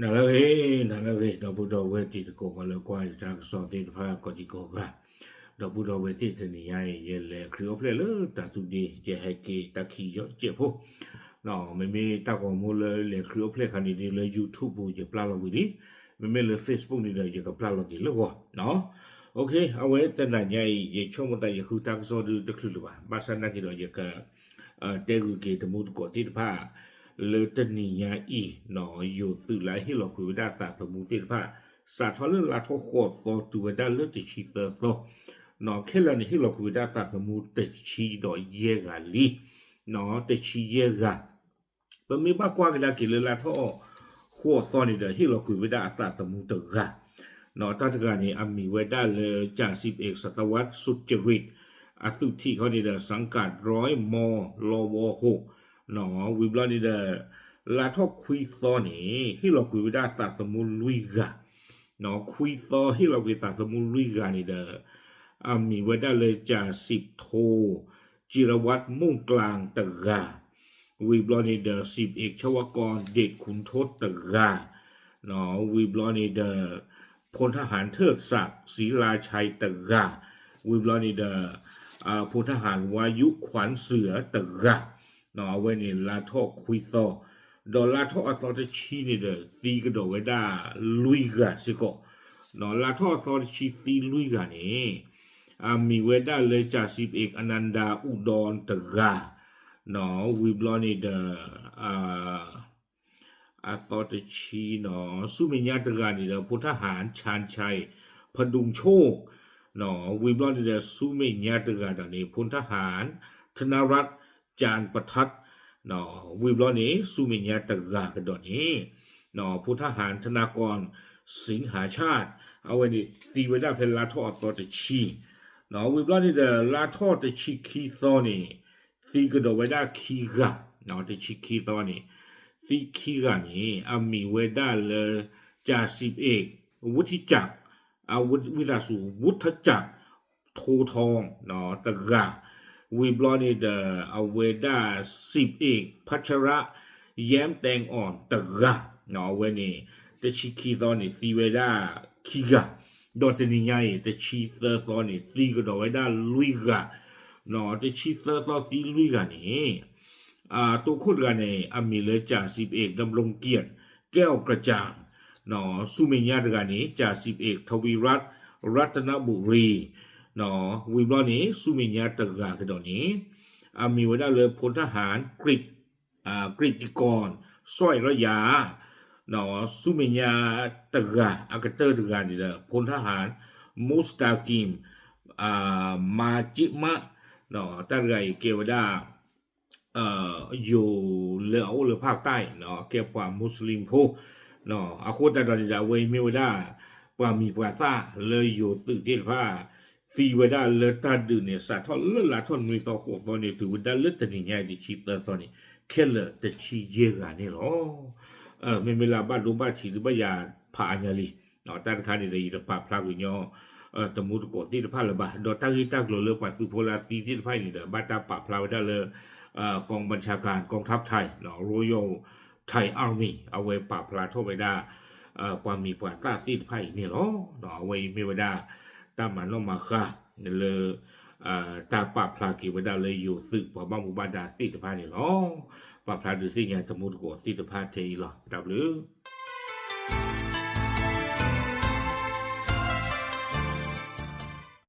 nalawe da budo we ti ko ma lo kwa ja so ti pha ko ji ko ga da budo we ti ni ya ye le krio ple le ta tu di je ha ke ta khi yo je pho no me ta ko mo le krio ple khan ni le YouTube bu je pla lo wi di me le Facebook ni le je ka pla lo di lo no okay awe ta na nya ye chong mo ta ye khu ta so du de khu lo ba sa na ki do ye ka te gu ke te mu ko ti pha leตนียาอีหนออยู่ตื่นไหลให้เราคุยได้แต่สมุติภาสาทอเรื่องลาทอขวดตัวตัวได้เลือดชีเตอร์โตหนอแค่เราให้เราคุยได้แต่สมุติชีดอยเยกาลีหนอแต่ชีเยกาเป็นมีบ้ากว่ากันได้กี่เรื่องลาทอขวดตอนนี้เดี๋ยวให้เราคุยได้แต่สมุติกาหนอตัดการนี้อามีไว้ได้เลยจาก11 ศตวรรษสุจริตอตุที่เขาเนี่ยสังกัด100 ม.ลว.6เนาะวิบลานี่เดลาทอคุยซอนี่ที่เราคุยได้ตัดสมุนลุยกะเนาะคุยซอที่เราคุยตัดสมุนลุยกะนี่เดมีไว้ได้เลยจาก10 โทจิรวัตรมุ่งกลางตะกาวิบลานี่เด10 เอกชวกรเดชขุนทศตะกาเนาะวิบลานี่เดพลทหารเทิดศักดิ์ศรีราชัยตะกาวิบลานี่เดพลทหารวายุขวัญเสือตะกาเนาะเว้นี่ลาทอคุยซอดอลาทออัตตชีนี่เด้อตีกระโดดไว้ได้ลุยกะสิก็เนาะลาทออัตตชีตีลุยกะนี่มีไว้ได้เลยจาก10 เอกอนันดาอุดรตะกาเนาะวิบลอนี่เด้ออัตตชีเนาะสุเมญาตะกานี่เด้อพลทหารชาญชัยพดุงโชคเนาะวิบลอนี่เด้อสุเมญาตะกาดนี่พลทหารธนรัตน์จานประทัดเนาะวิบลอนี้สุมิญญาตะกากันดอนนี้เนาะผู้ทหารธนากรสิงหาชาติเอาไว้นี่ตีไว้ได้เป็นลาทอตอตชีเนาะวิบลอนี้เดลาทอตชีคีตอนี่ตีกระโดดไว้ได้คีกะเนาะตชีคีตอนี่ตีคีกะนี่มีไว้ได้เลยจาก10 เอกวุฒิจักรวิลาสูวุฒจักรโททองเนาะตะกาวิบลอนี่เดเอาเวด้า10 เอกพัชระแย้มแตงอ่อนตะกะเนาะเวนี่ตะชิคีตอนนี่ตีเวด้าคีกะดอตนี่ใหญ่ตะชีเตอร์ตอนนี่ตีก็ดอเวด้าลุยกะเนาะตะชีเตอร์ตอนตีลุยกะนี่ตัวคุดกันนี่มีเลยจาก10 เอกดำรงเกียรติแก้วกระจ่างเนาะสุเมญาตกันนี่จาก10 เอกทวีรัตนบุรีเนาะวิบลอนี้สุมิญญาตะกาคือตอนนี้มีไว้ได้เลยพลทหารกฤติกรสร้อยระยาเนาะสุมิญญาตะกาอากาเตอร์ตะกานี่แหละพลทหารมุสตากิมมาจิมะเนาะตั้งใจเกี่ยวได้อยู่เหลือภาคใต้เนาะเกี่ยวกับมุสลิมพวกเนาะอาคุตะตอนนี้จะเวยมีไว้ได้ว่ามีปราซาเลยอยู่ตึกที่ผ้าฟีเวดาเลตัดดูเนี่ยสัตว์ทอลลาทอนมีต่อหัวตอนนี้ถือว่าได้เลือดนี่ไงดิชิตตอนนี้แค่เลแต่ชีเยกันนี่หรอไม่เวลาบ้านรู้บ้านที่หรือบ้านยาผ่านยาลีเนาะแต่การนี่ได้ยินปากพลาวิญญาตมุตโกที่ผ้าละบ้าโดยตั้งที่ตั้งเลยปัจจุบันตีที่ผ้านี่เด้อบ้านตาปากพลาวได้เลยกองบัญชาการกองทัพไทยเนาะ Royal Thai Army เอาไว้ปากพลาโทไปได้ความมีปากตาตีผ้านี่หรอเนาะเอาไว้ไม่ไว้ได้ตามมันลงมาค่ะเลยตาปาพลากิวดาเลยอยู่ตึกพอบ้านหมู่บ้านดาติดพานี่หรอปาพลาดูสิไงตะมุดโกติดพาเทยหรอดับหรือ